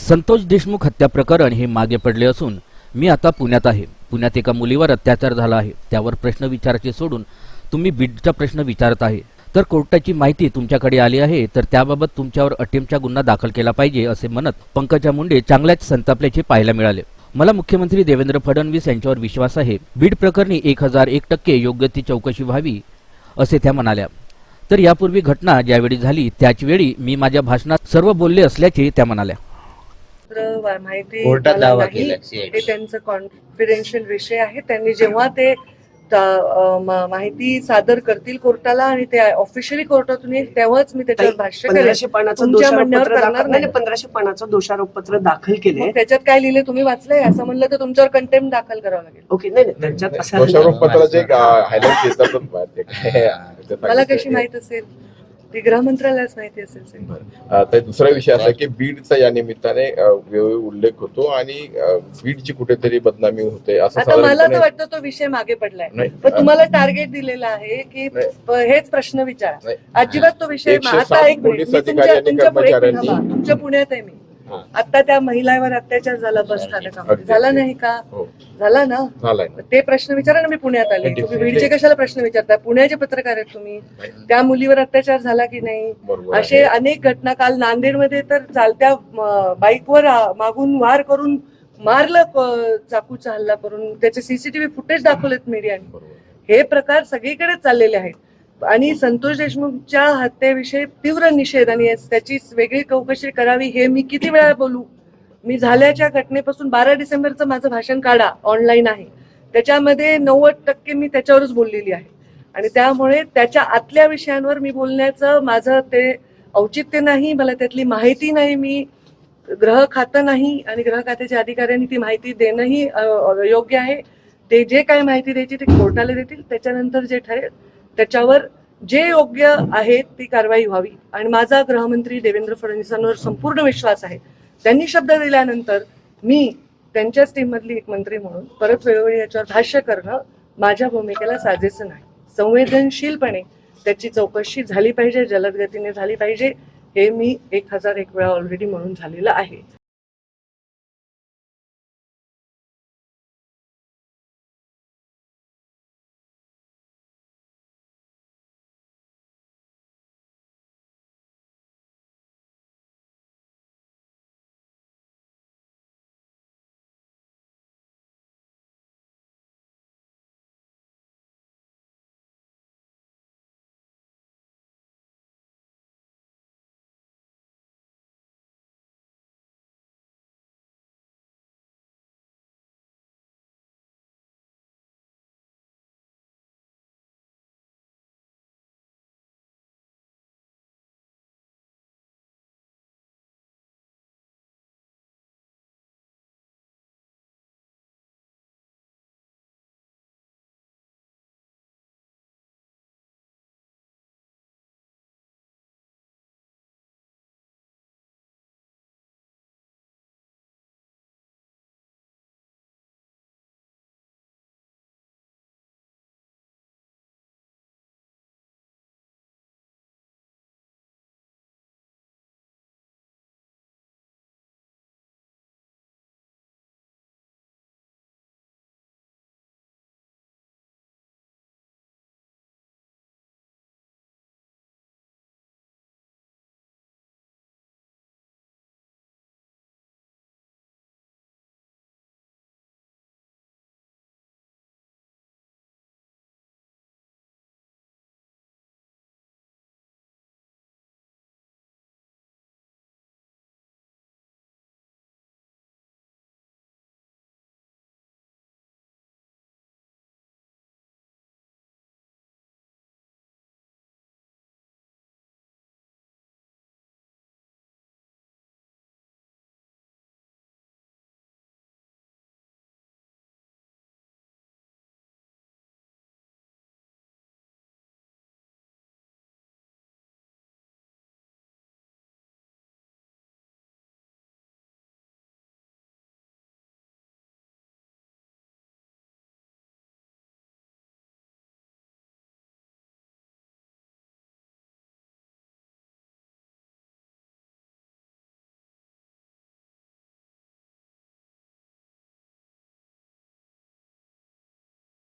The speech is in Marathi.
संतोष देशमुख हत्या प्रकरण हे मागे पडले असून मी आता पुण्यात आहे. पुण्यात एका मुलीवर अत्याचार झाला आहे. त्यावर प्रश्न विचारायचे सोडून तुम्ही बीडचा प्रश्न विचारत आहे. तर कोर्टाची माहिती तुमच्याकडे आली आहे तर त्याबाबत तुमच्यावर अटेम्प्टचा गुन्हा दाखल केला पाहिजे असे म्हणत पंकजा मुंडे चांगल्याच संतापल्याचे पाहायला मिळाले. मला मुख्यमंत्री देवेंद्र फडणवीस यांच्यावर विश्वास आहे. बीड प्रकरणी 1001% योग्य ती चौकशी व्हावी असे त्या म्हणाल्या. तर यापूर्वी घटना ज्यावेळी झाली त्याचवेळी मी माझ्या भाषणात सर्व बोलले असल्याचे त्या म्हणाल्या. माहिती कोर्टात मला दावा नाही. केला हे त्यांचं कॉन्फिडेन्शियल विषय आहे. त्यांनी जेव्हा ते माहिती सादर करतील कोर्टाला आणि ते ऑफिशियली कोर्टातून येईल तेव्हाच मी त्याच्यावर भाष्य करेन. 1500 पानाचं तुमच्या म्हणण्यावर दोषारोपपत्र करणार दाखल नाही. 1500 पानाचं दोषारोपपत्र दाखल केले. त्याच्यात काय लिहिले तुम्ही वाचलंय? असं म्हणलं तर तुमच्यावर कंटेम्प्ट दाखल करावं लागेल. ओके, नाही त्यांच्यात असं दोषारोपपत्राचे हायलाइट येतातच बाहेर ते काय मला कशी माहित असेल? ती गृहमंत्रालयाच माहिती असेल. तर दुसरा विषय असा की बीडचा या निमित्ताने वेळोवेळी उल्लेख होतो आणि बीडची कुठेतरी बदनामी होते असं आता मला तर साधारणपणे- वाटतं तो विषय मागे पडलाय. नाही. पण तुम्हाला टार्गेट दिलेलं आहे की हेच प्रश्न विचारा. नाही. अजिबात तो विषय 107 आता एक पोलीस मिनिट, मी अधिकारी आणि कर्मचाऱ्यांनी- तुमच्या पुण्यात आहे मी. हा. आता त्या महिलावर अत्याचार झाला बस स्थानकामध्ये, अगदी. झाला नाही का? हो. झाला ना. झालाय. ते प्रश्न विचारा ना. मी पुण्यात आले. नाही, तुम्ही नाही. बीडचे कशाला प्रश्न विचारता? पुण्याचे पत्रकार आहेत तुम्ही. त्या मुलीवर अत्याचार झाला की नाही? बरोबर असे आहे. अनेक घटना. काल नांदेडमध्ये तर चालत्या बाईकवर मागून वार करून मारलं, चाकूचा हल्ला करून. त्याचे सीसीटीव्ही फुटेज दाखवलेत मीडियाने. बरोबर. हे प्रकार सगळीकडे चाललेले आहेत आणि संतोष देशमुखच्या हत्येविषयी तीव्र निषेध आणि त्याची वेगळी चौकशी करावी हे मी किती वेळा बोलू. मी झाल्याच्या घटनेपासून 12 डिसेंबरचं माझं भाषण काढा, ऑनलाईन आहे. त्याच्यामध्ये 90% मी त्याच्यावरच बोललेली आहे आणि त्यामुळे त्याच्या आतल्या विषयांवर मी बोलण्याचं माझं ते औचित्य नाही. मला त्यातली माहिती नाही. मी गृह खातं नाही आणि गृह खात्याच्या अधिकाऱ्यांनी ती माहिती देणंही योग्य आहे. ते जे काय माहिती द्यायची ते कोर्टाला देतील. त्याच्यानंतर जे ठरेल त्याच्यावर जे योग्य आहे ती कारवाई व्हावी आणि माझा गृहमंत्री देवेंद्र फडणवीसांवर संपूर्ण विश्वास आहे. त्यांनी शब्द दिल्यानंतर मी त्यांच्याच टीममधली एक मंत्री म्हणून परत वेळोवेळी याच्यावर भाष्य करणं माझ्या भूमिकेला साजेसं नाही. संवेदनशीलपणे त्याची चौकशी झाली पाहिजे, जलद गतीने झाली पाहिजे. हे मी 1001 वेळा ऑलरेडी म्हणून झालेलं आहे.